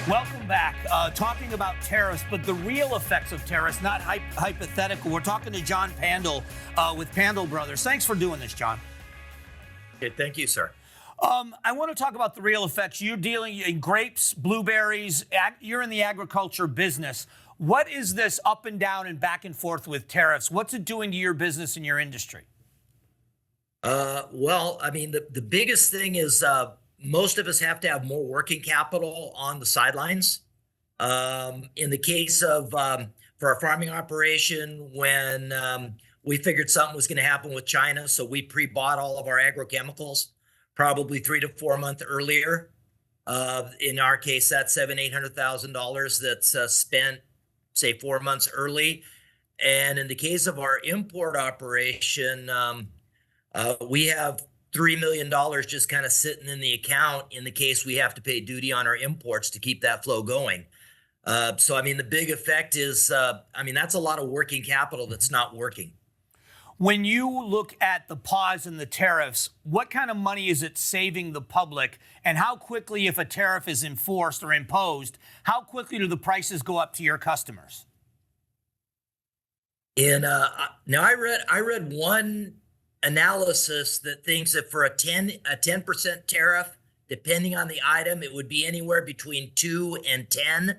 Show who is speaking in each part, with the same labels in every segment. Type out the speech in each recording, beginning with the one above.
Speaker 1: Welcome back. Talking about tariffs, but the real effects of tariffs, not hypothetical. We're talking to John Pandol with Pandol Brothers. Thanks for doing this, John.
Speaker 2: Okay, thank you, sir.
Speaker 1: I want to talk about the real effects. You're dealing in grapes, blueberries. You're in the agriculture business. What is this up and down and back and forth with tariffs? What's it doing to your business and your industry?
Speaker 2: Well, I mean, the biggest thing is most of us have to have more working capital on the sidelines. In the case of for our farming operation, when we figured something was going to happen with China, so we pre-bought all of our agrochemicals probably 3 to 4 months earlier. In our case, that's $800,000 that's spent, say, 4 months early. And in the case of our import operation, we have $3 million just kind of sitting in the account in the case we have to pay duty on our imports to keep that flow going. So, I mean, the big effect is, that's a lot of working capital that's not working.
Speaker 1: When you look at the pause in the tariffs, what kind of money is it saving the public? And how quickly, if a tariff is enforced or imposed, how quickly do the prices go up to your customers?
Speaker 2: Now I read one analysis that thinks that for a 10% tariff, depending on the item, it would be anywhere between 2 and 10.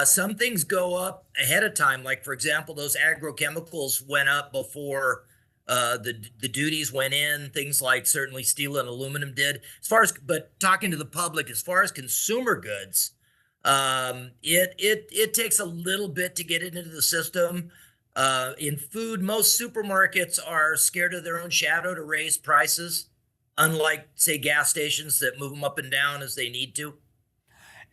Speaker 2: Some things go up ahead of time. Like, for example, those agrochemicals went up before the duties went in. Things like certainly steel and aluminum did. But talking to the public, as far as consumer goods, it takes a little bit to get it into the system. In food, most supermarkets are scared of their own shadow to raise prices, unlike, say, gas stations that move them up and down as they need to.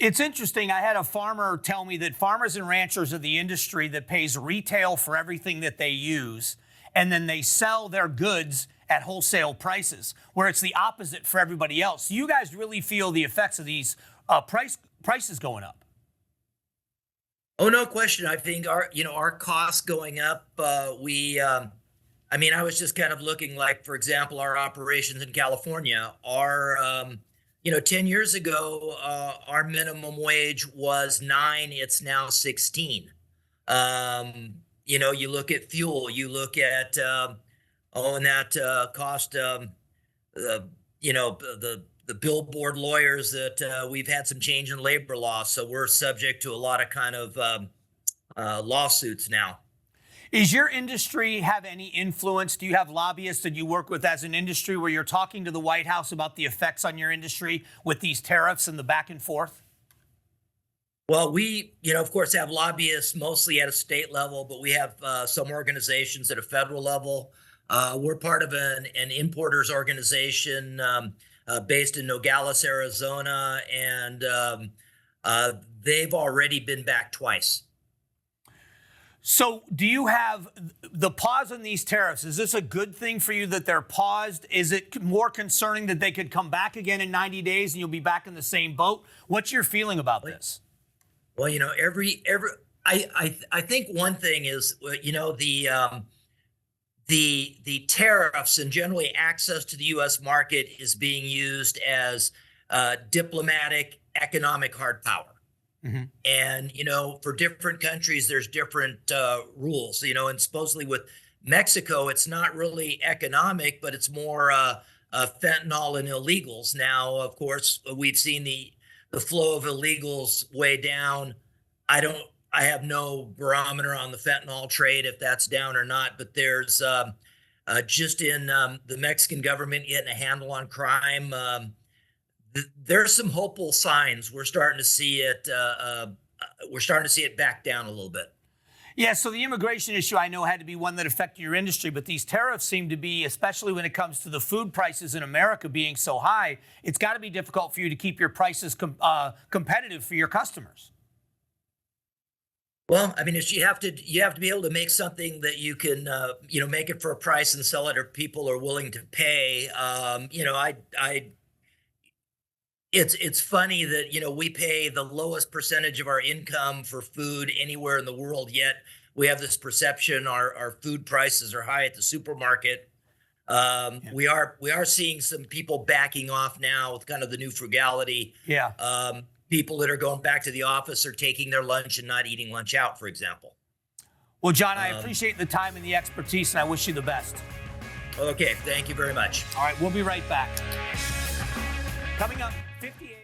Speaker 1: It's interesting. I had a farmer tell me that farmers and ranchers are the industry that pays retail for everything that they use, and then they sell their goods at wholesale prices, where it's the opposite for everybody else. So you guys really feel the effects of these prices going up.
Speaker 2: Oh, no question. I think our costs going up. I was just kind of looking, like, for example, our operations in California are 10 years ago, our minimum wage was 9. It's now 16. You look at fuel, you look at, and that cost, the billboard lawyers that we've had some change in labor law. So we're subject to a lot of kind of lawsuits now.
Speaker 1: Is your industry have any influence? Do you have lobbyists that you work with as an industry where you're talking to the White House about the effects on your industry with these tariffs and the back and forth?
Speaker 2: Well, we, of course, have lobbyists mostly at a state level, but we have some organizations at a federal level. We're part of an importers organization based in Nogales, Arizona, and they've already been back twice.
Speaker 1: So do you have the pause on these tariffs? Is this a good thing for you that they're paused? Is it more concerning that they could come back again in 90 days and you'll be back in the same boat? What's your feeling about this?
Speaker 2: Well, I think one thing is, the tariffs and generally access to the U.S. market is being used as diplomatic, economic hard power. Mm-hmm. And, for different countries, there's different rules, and supposedly with Mexico, it's not really economic, but it's more fentanyl and illegals. Now, of course, we've seen the flow of illegals way down. I have no barometer on the fentanyl trade, if that's down or not, but there's just in the Mexican government getting a handle on crime. There's some hopeful signs. We're starting to see it. We're starting to see it back down a little bit.
Speaker 1: Yeah, so the immigration issue, I know, had to be one that affected your industry, but these tariffs seem to be, especially when it comes to the food prices in America being so high, it's got to be difficult for you to keep your prices competitive for your customers.
Speaker 2: Well, you have to be able to make something that you can, make it for a price and sell it, or people are willing to pay. It's funny that, we pay the lowest percentage of our income for food anywhere in the world, yet we have this perception our food prices are high at the supermarket. Yeah. We are seeing some people backing off now with kind of the new frugality.
Speaker 1: Yeah.
Speaker 2: people that are going back to the office are taking their lunch and not eating lunch out, for example.
Speaker 1: Well, John, I appreciate the time and the expertise, and I wish you the best.
Speaker 2: Okay, thank you very much.
Speaker 1: All right, we'll be right back. Coming up, 58.